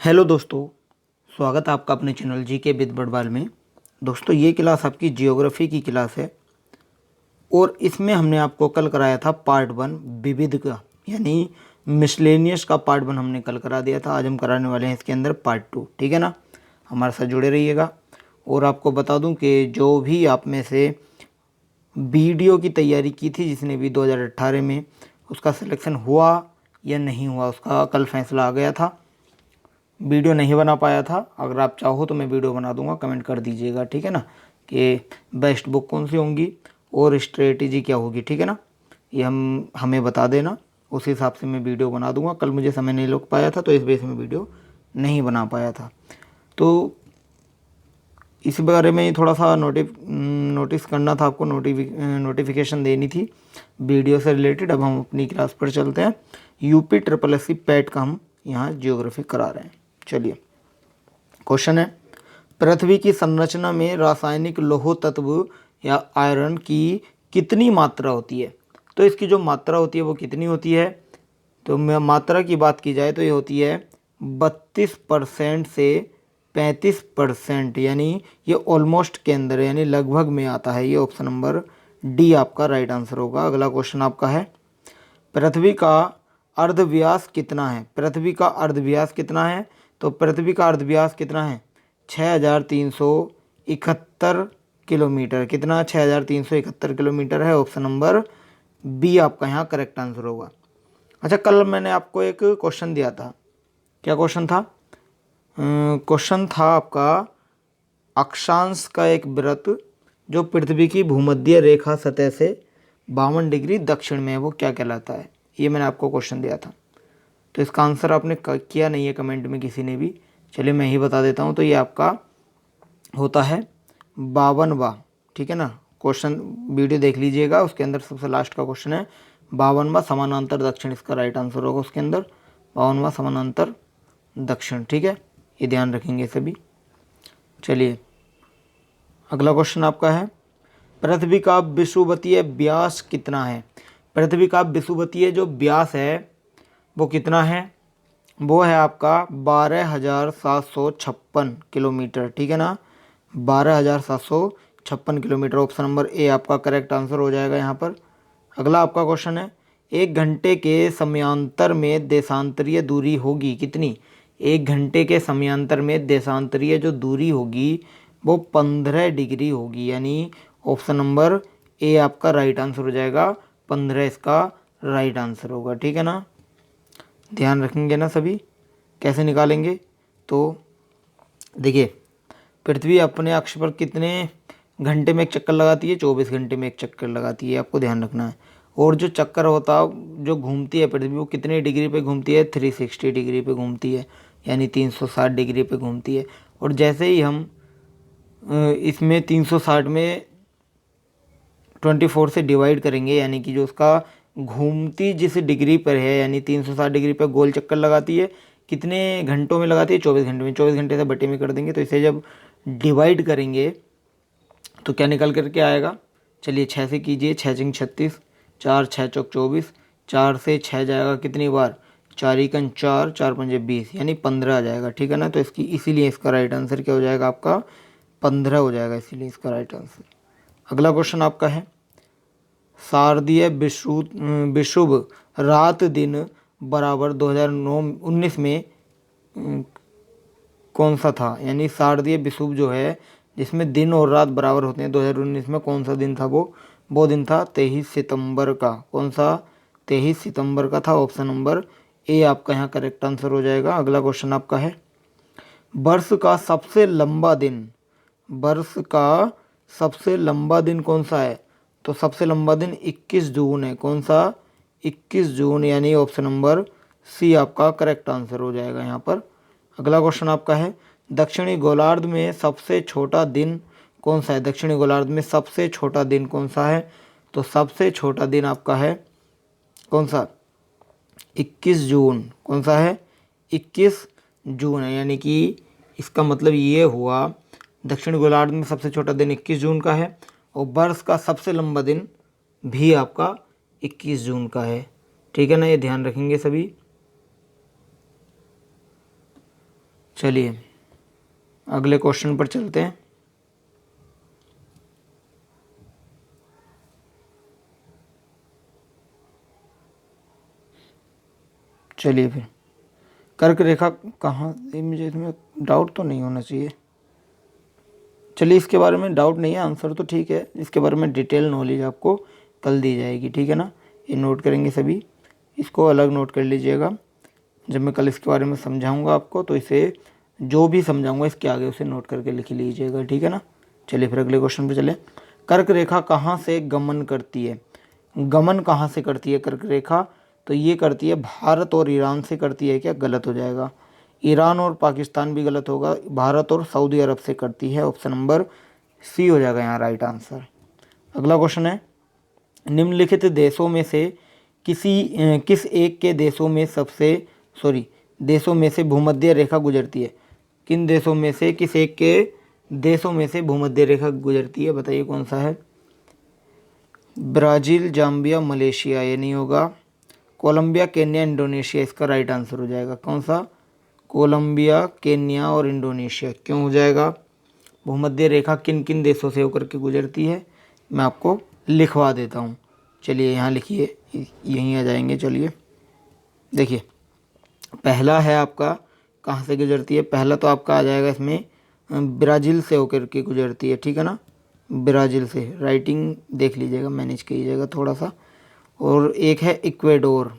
Hello दोस्तों, स्वागत है आपका अपने चैनल जीके विद बड़वाल में। दोस्तों, ये क्लास आपकी जियोग्राफी की क्लास है और इसमें हमने आपको कल कराया था पार्ट 1 विविध का, यानी मिसलेनियस का पार्ट 1 हमने कल करा दिया था। आज हम कराने वाले हैं इसके अंदर पार्ट 2। ठीक है ना, हमारे साथ जुड़े रहिएगा। और आपको बता दूं कि जो भी आप में से वीडियो की तैयारी की थी, जिसने भी 2018 में, उसका सिलेक्शन हुआ या नहीं हुआ, उसका कल फैसला आ गया था। वीडियो नहीं बना पाया था, अगर आप चाहो तो मैं वीडियो बना दूंगा, कमेंट कर दीजिएगा। ठीक है ना, कि बेस्ट बुक कौन सी होंगी और स्ट्रेटेजी क्या होगी। ठीक है ना, ये हमें बता देना, उस हिसाब से मैं वीडियो बना दूंगा। कल मुझे समय नहीं लग पाया था तो इस बेस में वीडियो नहीं बना पाया था। तो इस बारे में थोड़ा सा नोटिस करना था आपको, नोटिफिकेशन देनी थी वीडियो से रिलेटेड। अब हम अपनी क्लास पर चलते हैं। UP triple S C PET का हम यहाँ जियोग्राफी करा रहे हैं। चलिए, क्वेश्चन है, पृथ्वी की संरचना में रासायनिक लौह तत्व या आयरन की कितनी मात्रा होती है। तो इसकी जो मात्रा होती है वो कितनी होती है, तो मात्रा की बात की जाए तो ये होती है 32% से 35%, यानी ये ऑलमोस्ट के अंदर, यानी लगभग में आता है। ये ऑप्शन नंबर डी आपका राइट आंसर होगा। अगला क्वेश्चन आपका है, पृथ्वी का अर्धव्यास कितना है। पृथ्वी का अर्धव्यास कितना है, तो पृथ्वी का अर्धव्यास कितना है, 6371 किलोमीटर। कितना, 6371 किलोमीटर है। ऑप्शन नंबर बी आपका यहाँ करेक्ट आंसर होगा। अच्छा, कल मैंने आपको एक क्वेश्चन दिया था। क्या क्वेश्चन था? क्वेश्चन था आपका, अक्षांश का एक वृत्त जो पृथ्वी की भूमध्य रेखा सतह से 52 डिग्री दक्षिण में है, वो क्या कहलाता है। ये मैंने आपको क्वेश्चन दिया था। तो इसका आंसर आपने किया नहीं है कमेंट में किसी ने भी। चलिए मैं ही बता देता हूँ। तो ये आपका होता है 52वां। ठीक है ना, क्वेश्चन वीडियो देख लीजिएगा, उसके अंदर सबसे लास्ट का क्वेश्चन है 52वां समानांतर दक्षिण। इसका राइट आंसर होगा उसके अंदर 52वां समानांतर दक्षिण। ठीक है, ये ध्यान रखेंगे सभी। चलिए, अगला क्वेश्चन आपका है, पृथ्वी का विषुवतीय व्यास कितना है। पृथ्वी का विषुवतीय जो व्यास है वो कितना है, वो है आपका 12,756 किलोमीटर। ठीक है ना, 12,756 किलोमीटर। ऑप्शन नंबर ए आपका करेक्ट आंसर हो जाएगा यहाँ पर। अगला आपका क्वेश्चन है, एक घंटे के समयांतर में देशांतरीय दूरी होगी कितनी। एक घंटे के समयांतर में देशांतरीय जो दूरी होगी वो 15 डिग्री होगी, यानी ऑप्शन नंबर ए आपका राइट आंसर हो जाएगा। 15 इसका राइट आंसर होगा। ठीक है ना, ध्यान रखेंगे ना सभी। कैसे निकालेंगे, तो देखिए, पृथ्वी अपने अक्ष पर कितने घंटे में एक चक्कर लगाती है, 24 घंटे में एक चक्कर लगाती है, आपको ध्यान रखना है। और जो चक्कर होता है, जो घूमती है पृथ्वी, वो कितने डिग्री पे घूमती है, 360 डिग्री पे घूमती है, यानी 360 डिग्री पे घूमती है। और जैसे ही हम इसमें 360 में 24 से डिवाइड करेंगे, यानी कि जो उसका घूमती जिस डिग्री पर है, यानी 360 डिग्री पर गोल चक्कर लगाती है, कितने घंटों में लगाती है, 24 घंटे में। 24 घंटे से बटे में कर देंगे, तो इसे जब डिवाइड करेंगे तो क्या निकल करके आएगा। चलिए 6 से कीजिए, 6 चिंग 36, 4 6 चौक 24, 4 से 6 जाएगा कितनी बार, 4 एकन 4, 4 पंजे 20, यानी 15 आ जाएगा। ठीक है ना, तो इसीलिए इसका राइट आंसर क्या हो जाएगा आपका, 15 हो जाएगा, इसीलिए इसका राइट आंसर। अगला क्वेश्चन आपका है, शारदीय विषुव रात दिन बराबर 2019 में कौन सा था। यानी शारदीय विषुव जो है, जिसमें दिन और रात बराबर होते हैं, 2019 में कौन सा दिन था, वो दिन था 23 सितंबर का। कौन सा, 23 सितंबर का था। ऑप्शन नंबर ए आपका यहाँ करेक्ट आंसर हो जाएगा। अगला क्वेश्चन आपका है, वर्ष का सबसे लंबा दिन, वर्ष का सबसे लंबा दिन कौन सा है, तो सबसे लंबा दिन 21 जून है। कौन सा, 21 जून, यानी ऑप्शन नंबर सी आपका करेक्ट आंसर हो जाएगा यहाँ पर। अगला क्वेश्चन आपका है, दक्षिणी गोलार्ध में सबसे छोटा दिन कौन सा है। दक्षिणी गोलार्ध में सबसे छोटा दिन कौन सा है, तो सबसे छोटा दिन आपका है कौन सा, 21 जून। कौन सा है, 21 जून है, यानी कि इसका मतलब ये हुआ दक्षिण गोलार्ध में सबसे छोटा दिन 21 जून का है, और वर्ष का सबसे लंबा दिन भी आपका 21 जून का है। ठीक है ना, ये ध्यान रखेंगे सभी। चलिए अगले क्वेश्चन पर चलते हैं। चलिए फिर कर्क रेखा कहाँ, ये मुझे इसमें डाउट तो नहीं होना चाहिए। चलिए इसके बारे में डाउट नहीं है, आंसर तो ठीक है, इसके बारे में डिटेल नॉलेज आपको कल दी जाएगी, ठीक है ना। ये नोट करेंगे सभी, इसको अलग नोट कर लीजिएगा। जब मैं कल इसके बारे में समझाऊंगा आपको तो इसे जो भी समझाऊंगा इसके आगे उसे नोट करके लिख लीजिएगा, ठीक है ना। चलिए फिर अगले क्वेश्चन पे चले। कर्क रेखा कहाँ से गमन करती है? गमन कहाँ से करती है कर्क रेखा? तो ये करती है भारत और ईरान से करती है। क्या गलत हो जाएगा? ईरान और पाकिस्तान भी गलत होगा, भारत और सऊदी अरब से करती है। ऑप्शन नंबर सी हो जाएगा यहाँ राइट आंसर। अगला क्वेश्चन है, निम्नलिखित देशों में से किस एक के देशों में से भूमध्य रेखा गुजरती है? किन देशों में से किस एक के देशों में से भूमध्य रेखा गुजरती है? बताइए कौन सा है? Brazil, Zambia, Malaysia. ये नहीं होगा। कोलंबिया, केन्या, इंडोनेशिया इसका राइट आंसर हो जाएगा। कौन सा? कोलंबिया, केन्या और इंडोनेशिया। क्यों हो जाएगा? भूमध्य रेखा किन किन देशों से होकर के गुजरती है मैं आपको लिखवा देता हूँ। चलिए यहाँ लिखिए, यहीं आ जाएंगे। चलिए देखिए, पहला है आपका कहाँ से गुजरती है? पहला तो आपका आ जाएगा इसमें ब्राज़ील से होकर के गुजरती है, ठीक है ना। ब्राज़ील से, राइटिंग देख लीजिएगा, मैनेज कीजिएगा थोड़ा सा। और एक है इक्वेडोर,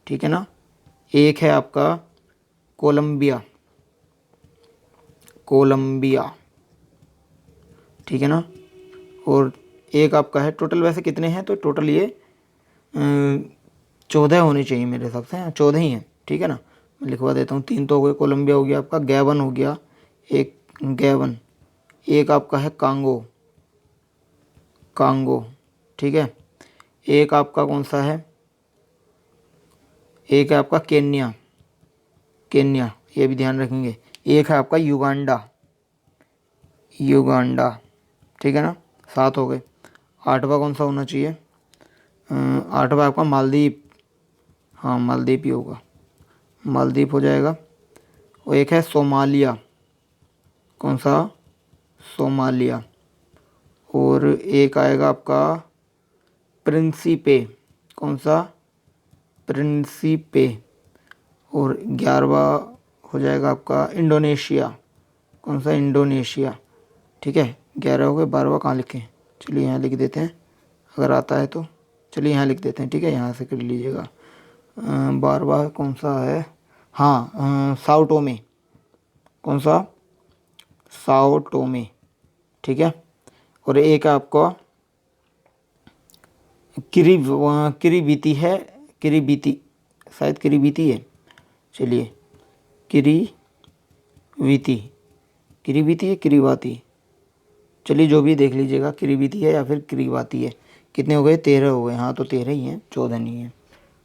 ठीक है ना। एक है आपका कोलंबिया, ठीक है ना। और एक आपका है, टोटल वैसे कितने हैं? तो टोटल ये 14 होने चाहिए मेरे हिसाब से, 14 ही हैं, ठीक है ना। मैं लिखवा देता हूँ। 3 तो हो गए, कोलंबिया हो गया आपका, गैबन हो गया, एक आपका है कांगो, ठीक है। एक आपका कौन सा है? एक है आपका केन्या, ये भी ध्यान रखेंगे। एक है आपका युगांडा, ठीक है ना। 7 हो गए। 8वां कौन सा होना चाहिए? 8वां आपका मालदीव, हाँ मालदीव ही होगा, मालदीव हो जाएगा। और एक है सोमालिया, कौन सा? सोमालिया। और एक आएगा आपका प्रिंसिपे, कौन सा? प्रिंसिपे। और 11वां हो जाएगा आपका इंडोनेशिया, कौन सा? इंडोनेशिया, ठीक है। 11 हो गए। 12वां कहाँ लिखें? चलिए यहाँ लिख देते हैं, अगर आता है तो। चलिए यहाँ लिख देते हैं, ठीक है, यहाँ से कर लीजिएगा। 12वां कौन सा है? हाँ साओ टोमे, कौन सा? साओ टोमे, ठीक है। और एक आपका किरीबीती है, शायद किरीबीती है। चलिए किरीबीती है, किरीबाती, चलिए जो भी देख लीजिएगा, किरीबीती है या फिर किरीबाती है। कितने हो गए? 13 हो गए। हाँ तो 13 ही हैं, 14 नहीं है,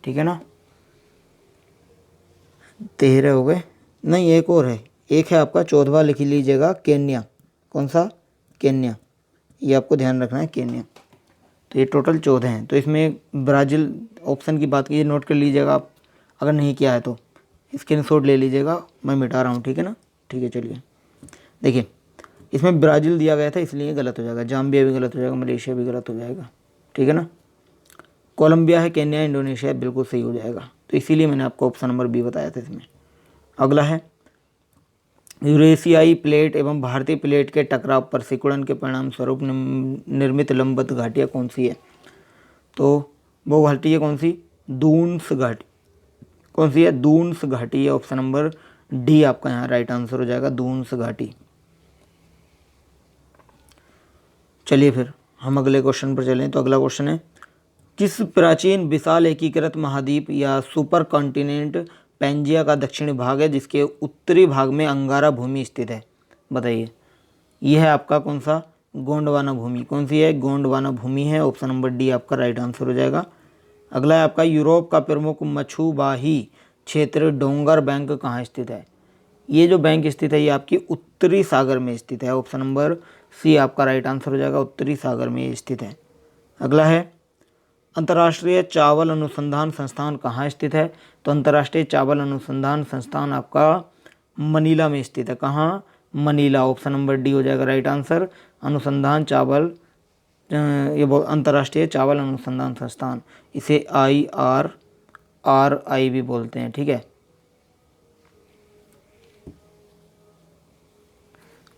ठीक है ना। 13 हो गए। नहीं, एक और है, एक है आपका 14वां लिख लीजिएगा, केन्या। कौन सा? केन्या, ये आपको ध्यान रखना है, केन्या। तो ये टोटल 14 हैं। तो इसमें ब्राज़ील ऑप्शन की बात कीजिए, नोट कर लीजिएगा आप, अगर नहीं किया है तो स्क्रीनशॉट ले लीजिएगा, मैं मिटा रहा हूँ, ठीक है ना। ठीक है, चलिए देखिए, इसमें ब्राज़ील दिया गया था इसलिए गलत हो जाएगा, जाम्बिया भी गलत हो जाएगा, मलेशिया भी गलत हो जाएगा, ठीक है ना। कोलंबिया है, केन्या, इंडोनेशिया बिल्कुल सही हो जाएगा। तो इसीलिए मैंने आपको ऑप्शन नंबर बी बताया था इसमें। अगला है, यूरेशियाई प्लेट एवं भारतीय प्लेट के टकराव पर सिकुड़न के परिणाम स्वरूप निर्मित लंबवत घाटियाँ कौन सी है? तो वो घाटी है कौन सी? दून्स घाटी। कौन सी है? दून्स घाटी है। ऑप्शन नंबर डी आपका यहाँ राइट आंसर हो जाएगा, दून्स घाटी। चलिए फिर हम अगले क्वेश्चन पर चलें। तो अगला क्वेश्चन है, किस प्राचीन विशाल एकीकृत महाद्वीप या सुपर कॉन्टिनेंट पैंजिया का दक्षिणी भाग है जिसके उत्तरी भाग में अंगारा भूमि स्थित है? बताइए। यह है आपका कौन सा? गोंडवाना भूमि। कौन सी है? गोंडवाना भूमि है। ऑप्शन नंबर डी आपका राइट आंसर हो जाएगा। अगला है आपका, यूरोप का प्रमुख मछुबाही क्षेत्र डोंगर बैंक कहाँ स्थित है? ये जो बैंक स्थित है ये आपकी उत्तरी सागर में स्थित है। ऑप्शन नंबर सी आपका राइट आंसर हो जाएगा, उत्तरी सागर में स्थित है। अगला है, अंतर्राष्ट्रीय चावल अनुसंधान संस्थान कहाँ स्थित है? तो अंतर्राष्ट्रीय चावल अनुसंधान संस्थान आपका मनीला में स्थित है। कहाँ? मनीला। ऑप्शन नंबर डी हो जाएगा राइट आंसर। अनुसंधान चावल ये अंतर्राष्ट्रीय चावल अनुसंधान संस्थान, इसे IRRI भी बोलते हैं। ठीक है।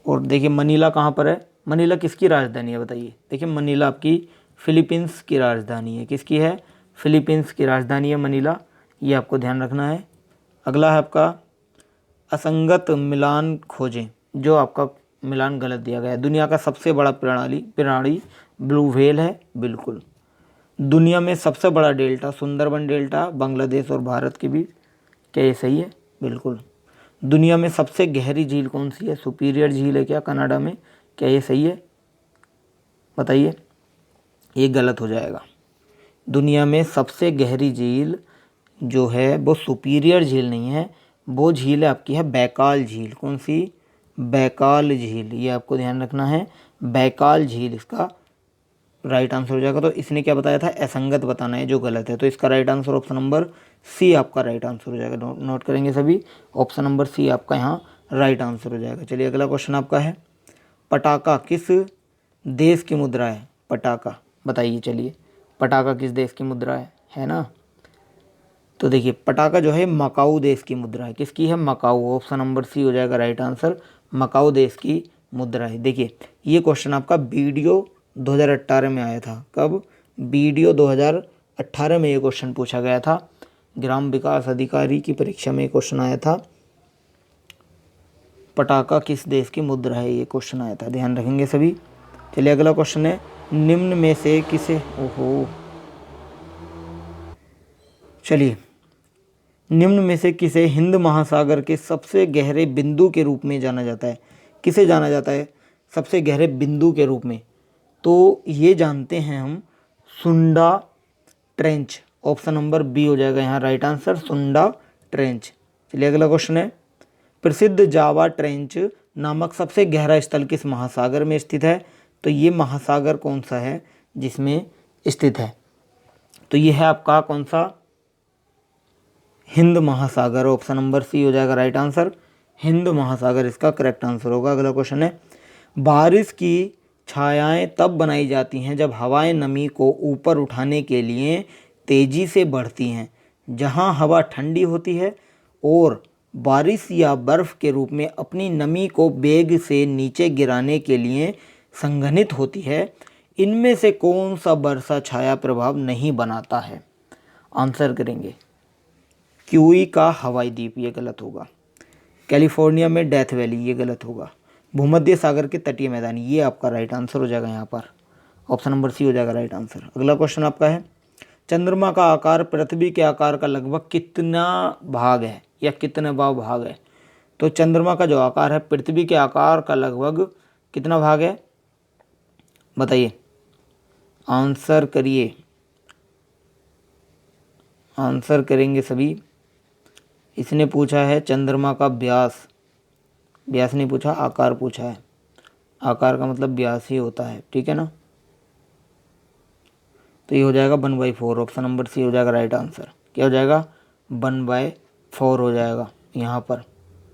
और देखिए मनीला कहाँ पर है? मनीला किसकी राजधानी है बताइए? देखिए मनीला आपकी फिलीपींस की राजधानी है। किसकी है? फिलीपींस की राजधानी है मनीला, ये आपको ध्यान रखना है। अगला है आपका असंगत मिलान खोजें, जो आपका मिलान गलत दिया गया है। दुनिया का सबसे बड़ा प्राणी ब्लू व्हेल है, बिल्कुल। दुनिया में सबसे बड़ा डेल्टा सुंदरबन डेल्टा, बांग्लादेश और भारत के बीच, क्या ये सही है? बिल्कुल। दुनिया में सबसे गहरी झील कौन सी है? सुपीरियर झील है क्या कनाडा में? क्या ये सही है? बताइए। ये गलत हो जाएगा। दुनिया में सबसे गहरी झील जो है वो सुपीरियर झील नहीं है, वो झील है आपकी है बैकाल झील। कौन सी? बैकाल झील, ये आपको ध्यान रखना है। बैकाल झील इसका राइट आंसर हो जाएगा। तो इसने क्या बताया था? असंगत बताना है, जो गलत है। तो इसका right answer option number C आपका राइट आंसर हो जाएगा। नोट करेंगे सभी, ऑप्शन नंबर सी आपका यहाँ राइट आंसर हो जाएगा। चलिए अगला क्वेश्चन आपका है, पटाका किस देश की मुद्रा है? पटाका बताइए। चलिए पटाका किस देश की मुद्रा है ना? तो देखिए पटाका जो है मकाऊ देश की मुद्रा है। किसकी है? मकाऊ। ऑप्शन नंबर सी हो जाएगा राइट आंसर। मकाऊ देश की मुद्रा है। देखिए ये क्वेश्चन आपका वीडियो 2018 में आया था। कब? वीडियो 2018 में ये क्वेश्चन पूछा गया था। ग्राम विकास अधिकारी की परीक्षा में ये क्वेश्चन आया था, पटाका किस देश की मुद्रा है, ये क्वेश्चन आया था। ध्यान रखेंगे सभी। चलिए अगला क्वेश्चन है, निम्न में से किसे चलिए निम्न में से किसे हिंद महासागर के सबसे गहरे बिंदु के रूप में जाना जाता है? किसे जाना जाता है सबसे गहरे बिंदु के रूप में? तो ये जानते हैं हम सुंडा ट्रेंच। ऑप्शन नंबर बी हो जाएगा यहाँ राइट आंसर, सुंडा ट्रेंच। चलिए अगला क्वेश्चन है, प्रसिद्ध जावा ट्रेंच नामक सबसे गहरा स्थल किस महासागर में स्थित है? तो ये महासागर कौन सा है जिसमें स्थित है? तो ये है आपका कौन सा? हिंद महासागर। ऑप्शन नंबर सी हो जाएगा राइट आंसर, हिंद महासागर इसका करेक्ट आंसर होगा। अगला क्वेश्चन है, बारिश की छायाएं तब बनाई जाती हैं जब हवाएं नमी को ऊपर उठाने के लिए तेजी से बढ़ती हैं। जहां हवा ठंडी होती है और बारिश या बर्फ के रूप में अपनी नमी को वेग से नीचे गिराने के लिए संघनित होती है, इनमें से कौन सा वर्षा छाया प्रभाव नहीं बनाता है? आंसर करेंगे। क्यूई का हवाई द्वीप, ये गलत होगा। कैलिफोर्निया में डेथ वैली, ये गलत होगा। भूमध्य सागर के तटीय मैदान, ये आपका राइट आंसर हो जाएगा यहाँ पर। ऑप्शन नंबर सी हो जाएगा राइट आंसर। अगला क्वेश्चन आपका है, चंद्रमा का आकार पृथ्वी के आकार का लगभग कितना भाग है या कितने भाग है? तो चंद्रमा का जो आकार है पृथ्वी के आकार का लगभग कितना भाग है बताइए? आंसर करिए, आंसर करेंगे सभी। इसने पूछा है चंद्रमा का व्यास, व्यास नहीं पूछा, आकार पूछा है। आकार का मतलब व्यास ही होता है, ठीक है ना? तो ये हो जाएगा 1/4। ऑप्शन नंबर सी हो जाएगा राइट आंसर। क्या हो जाएगा? 1/4 हो जाएगा यहाँ पर,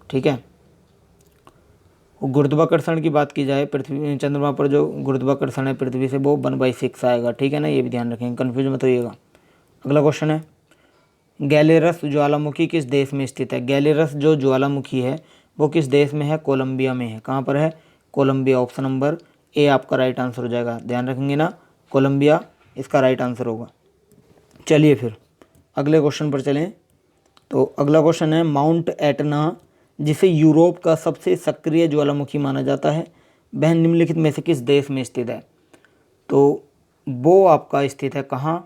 ठीक है। गुरुत्वाकर्षण की बात की जाए, पृथ्वी चंद्रमा पर जो गुरुत्वाकर्षण है पृथ्वी से, वो 1/6 आएगा, ठीक है ना? ये भी ध्यान रखेंगे, कन्फ्यूज मत होइएगा। अगला क्वेश्चन है, गैलेरस ज्वालामुखी किस देश में स्थित है? गैलेरस जो ज्वालामुखी है वो किस देश में है? कोलंबिया में है। कहाँ पर है? कोलंबिया। ऑप्शन नंबर ए आपका राइट आंसर हो जाएगा। ध्यान रखेंगे ना, कोलंबिया इसका राइट आंसर होगा। चलिए फिर अगले क्वेश्चन पर चलें। तो अगला क्वेश्चन है, माउंट एटना जिसे यूरोप का सबसे सक्रिय ज्वालामुखी माना जाता है, वह निम्नलिखित में से किस देश में स्थित है? तो वो आपका स्थित है कहाँ?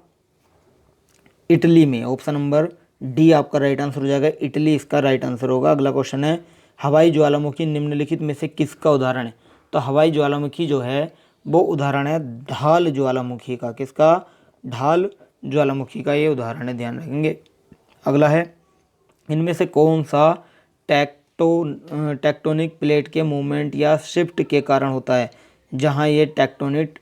इटली में। ऑप्शन नंबर डी आपका राइट आंसर हो जाएगा, इटली इसका राइट आंसर होगा। अगला क्वेश्चन है, हवाई ज्वालामुखी निम्नलिखित में से किसका उदाहरण है? तो हवाई ज्वालामुखी जो है वो उदाहरण है ढाल ज्वालामुखी का। किसका? ढाल ज्वालामुखी का ये उदाहरण है, ध्यान रखेंगे। अगला है, इनमें से कौन सा टेक्टोनिक प्लेट के मूवमेंट या शिफ्ट के कारण होता है? जहाँ ये टेक्टोनिक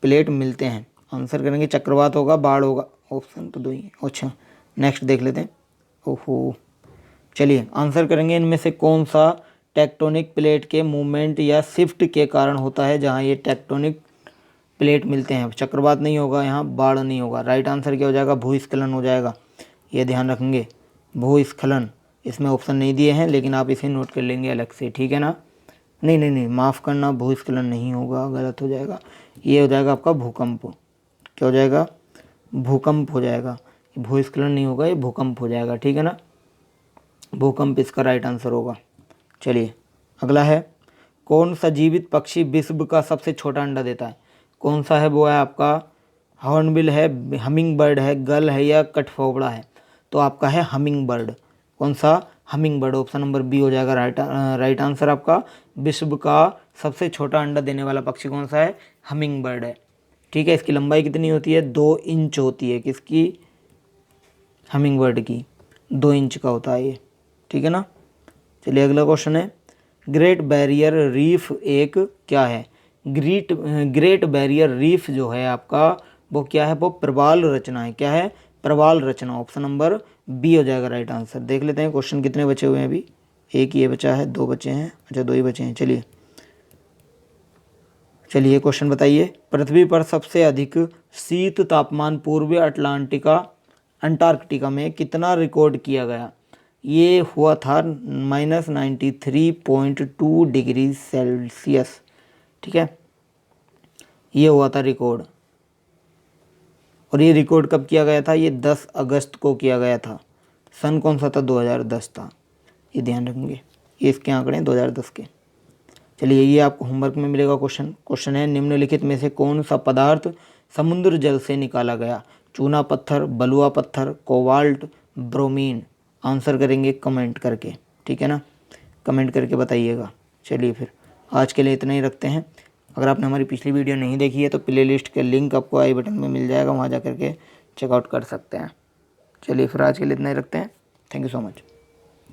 प्लेट मिलते हैं आंसर करेंगे चक्रवात होगा, बाढ़ होगा, ऑप्शन तो 2 ही है। अच्छा नेक्स्ट देख लेते हैं। ओहो, चलिए आंसर करेंगे इनमें से कौन सा टेक्टोनिक प्लेट के मूवमेंट या शिफ्ट के कारण होता है। जहाँ ये टेक्टोनिक प्लेट मिलते हैं, चक्रवात नहीं होगा, यहाँ बाढ़ नहीं होगा। राइट आंसर क्या हो जाएगा, भूस्खलन हो जाएगा। ये ध्यान रखेंगे, भूस्खलन। इसमें ऑप्शन नहीं दिए हैं लेकिन आप इसे नोट कर लेंगे अलग से, ठीक है ना। नहीं नहीं नहीं, माफ़ करना, भूस्खलन नहीं होगा, गलत हो जाएगा। ये हो जाएगा आपका भूकंप। क्या हो जाएगा, भूकंप हो जाएगा। भूस्खलन नहीं होगा, ये भूकंप हो जाएगा, ठीक है ना। भूकंप इसका राइट आंसर होगा। चलिए अगला है, कौन सा जीवित पक्षी विश्व का सबसे छोटा अंडा देता है। कौन सा है, वो है आपका हॉर्नबिल है, हमिंग बर्ड है, गल है या कठफोड़वा है। तो आपका है हमिंग बर्ड। कौन सा, hummingbird. Option number B हो जाएगा राइट आंसर आपका। विश्व का सबसे छोटा अंडा देने वाला पक्षी कौन सा है, हमिंग बर्ड है, ठीक है। इसकी लंबाई कितनी होती है, 2 इंच होती है। किसकी, हमिंग बर्ड की 2 इंच का होता है ये, ठीक है ना। चलिए अगला क्वेश्चन है, ग्रेट बैरियर रीफ एक क्या है। ग्रेट बैरियर रीफ जो है आपका, वो क्या है, वो प्रवाल रचना है। क्या है, प्रवाल रचना। ऑप्शन नंबर बी हो जाएगा राइट आंसर। देख लेते हैं क्वेश्चन कितने बचे हुए हैं अभी। एक ये बचा है, 2 बचे हैं। अच्छा 2 ही बचे हैं। चलिए क्वेश्चन बताइए, पृथ्वी पर सबसे अधिक शीत तापमान पूर्वी अंटार्कटिका में कितना रिकॉर्ड किया गया। ये हुआ था -93.2 डिग्री सेल्सियस, ठीक है। ये हुआ था रिकॉर्ड, और ये रिकॉर्ड कब किया गया था, ये 10 अगस्त को किया गया था। सन कौन सा था, 2010 था। ये ध्यान रखेंगे, ये इसके आंकड़े हैं 2010 के। चलिए ये आपको होमवर्क में मिलेगा क्वेश्चन है, निम्नलिखित में से कौन सा पदार्थ समुद्र जल से निकाला गया। चूना पत्थर, बलुआ पत्थर, कोबाल्ट, ब्रोमीन। आंसर करेंगे कमेंट करके, ठीक है ना, कमेंट करके बताइएगा। चलिए फिर आज के लिए इतना ही रखते हैं। अगर आपने हमारी पिछली वीडियो नहीं देखी है तो प्लेलिस्ट के लिंक आपको आई बटन में मिल जाएगा, वहाँ जा करके चेकआउट कर सकते हैं। चलिए फिर आज के लिए इतना ही रखते हैं। Thank you so much.